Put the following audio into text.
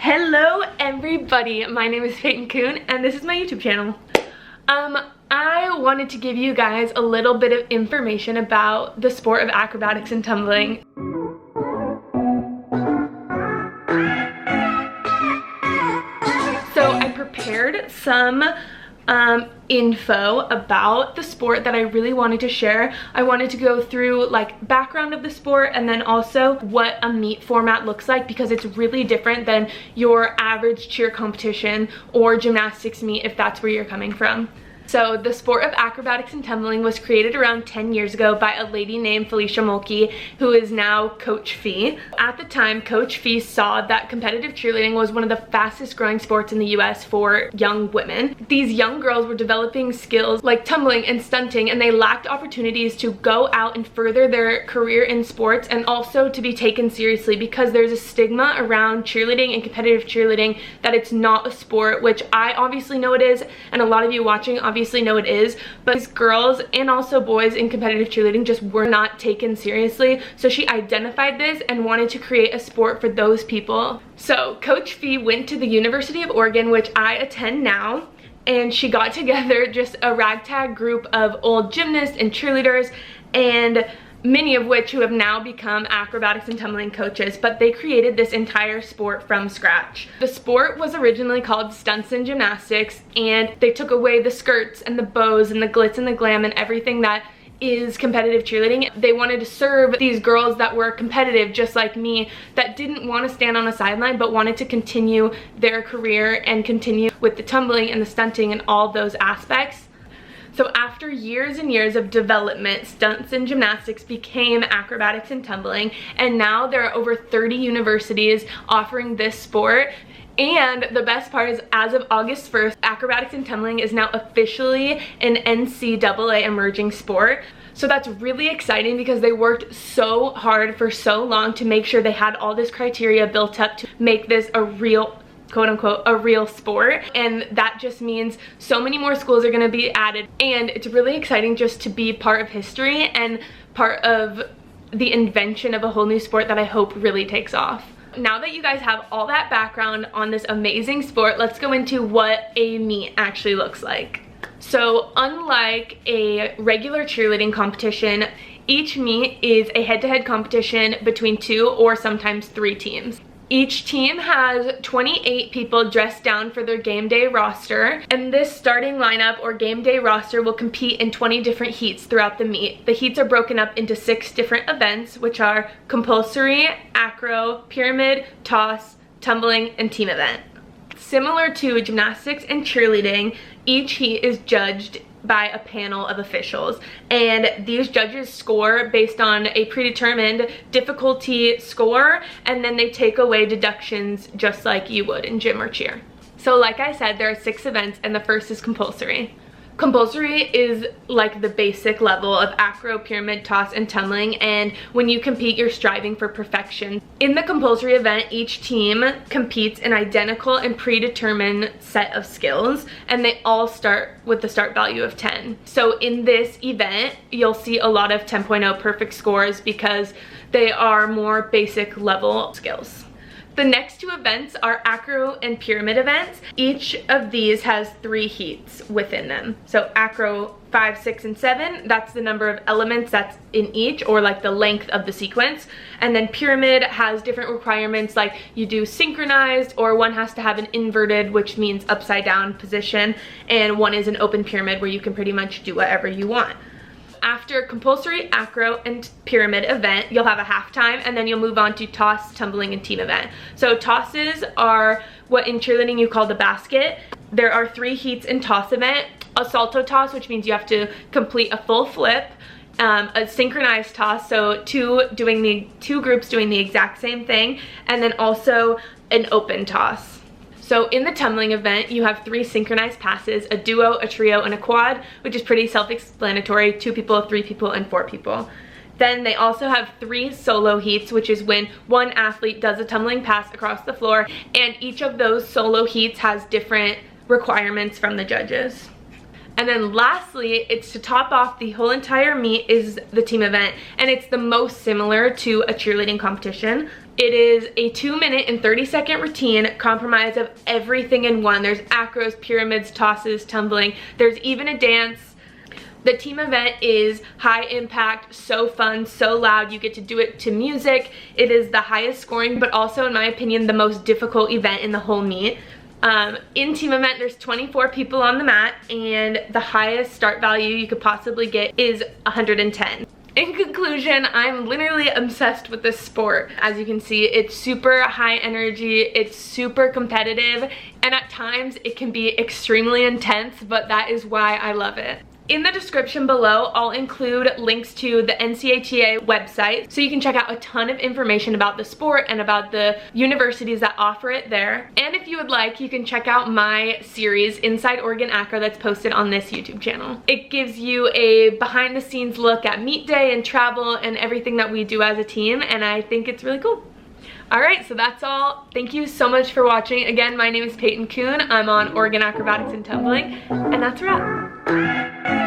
Hello everybody, my name is Peyton Kuhn and this is my YouTube channel. I wanted to give you guys a little bit of information about the sport of acrobatics and tumbling. So I prepared some info about the sport that I really wanted to share. I wanted to go through like background of the sport and then also what a meet format looks like, because it's really different than your average cheer competition or gymnastics meet if that's where you're coming from. So the sport of acrobatics and tumbling was created around 10 years ago by a lady named Felicia Mulkey, who is now Coach Fee. At the time, Coach Fee saw that competitive cheerleading was one of the fastest growing sports in the US for young women. These young girls were developing skills like tumbling and stunting, and they lacked opportunities to go out and further their career in sports and also to be taken seriously, because there's a stigma around cheerleading and competitive cheerleading that it's not a sport, which I obviously know it is, and a lot of you watching obviously know it is, but these girls and also boys in competitive cheerleading just were not taken seriously. So she identified this and wanted to create a sport for those people. So Coach Fee went to the University of Oregon, which I attend now, and she got together just a ragtag group of old gymnasts and cheerleaders, and many of which who have now become acrobatics and tumbling coaches, but they created this entire sport from scratch. The sport was originally called stunts and gymnastics, and they took away the skirts and the bows and the glitz and the glam and everything that is competitive cheerleading. They wanted to serve these girls that were competitive just like me, that didn't want to stand on a sideline but wanted to continue their career and continue with the tumbling and the stunting and all those aspects. So after years and years of development, stunts and gymnastics became acrobatics and tumbling, and now there are over 30 universities offering this sport. And the best part is, as of August 1st, acrobatics and tumbling is now officially an NCAA emerging sport. So that's really exciting because they worked so hard for so long to make sure they had all this criteria built up to make this a real, quote unquote, a real sport. And that just means so many more schools are going to be added, and it's really exciting just to be part of history and part of the invention of a whole new sport that I hope really takes off. Now that you guys have all that background on this amazing sport, let's go into what a meet actually looks like. So unlike a regular cheerleading competition, each meet is a head-to-head competition between 2 or sometimes 3 teams. Each team has 28 people dressed down for their game day roster, and this starting lineup or game day roster will compete in 20 different heats throughout the meet. The heats are broken up into 6 different events, which are compulsory, acro, pyramid, toss, tumbling, and team event. Similar to gymnastics and cheerleading, each heat is judged by a panel of officials, and these judges score based on a predetermined difficulty score, and then they take away deductions just like you would in gym or cheer. So like I said, there are 6 events, and the first is compulsory. Compulsory is like the basic level of acro, pyramid, toss, and tumbling, and when you compete, you're striving for perfection. In the compulsory event, each team competes an identical and predetermined set of skills, and they all start with the start value of 10. So in this event, you'll see a lot of 10.0 perfect scores because they are more basic level skills. The next 2 events are acro and pyramid events. Each of these has 3 heats within them. So acro 5, 6, and 7, that's the number of elements that's in each, or like the length of the sequence. And then pyramid has different requirements, like you do synchronized, or one has to have an inverted, which means upside down position, and one is an open pyramid where you can pretty much do whatever you want. After compulsory, acro, and pyramid event, you'll have a halftime, and then you'll move on to toss, tumbling, and team event. So tosses are what in cheerleading you call the basket. There are 3 heats in toss event. A salto toss, which means you have to complete a full flip. A synchronized toss, so two groups doing the exact same thing, and then also an open toss. So in the tumbling event, you have 3 synchronized passes, a duo, a trio, and a quad, which is pretty self-explanatory: 2 people, 3 people, and 4 people. Then they also have 3 solo heats, which is when one athlete does a tumbling pass across the floor, and each of those solo heats has different requirements from the judges. And then lastly, it's to top off the whole entire meet is the team event, and it's the most similar to a cheerleading competition. It is a 2-minute and 30-second routine comprised of everything in one. There's acros, pyramids, tosses, tumbling. There's even a dance. The team event is high impact, so fun, so loud. You get to do it to music. It is the highest scoring, but also, in my opinion, the most difficult event in the whole meet. In team event, there's 24 people on the mat, and the highest start value you could possibly get is 110. In conclusion, I'm literally obsessed with this sport. As you can see, it's super high energy, it's super competitive, and at times it can be extremely intense, but that is why I love it. In the description below, I'll include links to the NCAA website, so you can check out a ton of information about the sport and about the universities that offer it there. And if you would like, you can check out my series, Inside Oregon Acro, that's posted on this YouTube channel. It gives you a behind the scenes look at meet day and travel and everything that we do as a team, and I think it's really cool. Alright, so that's all. Thank you so much for watching. Again, my name is Peyton Kuhn. I'm on Oregon Acrobatics and Tumbling, and that's a wrap.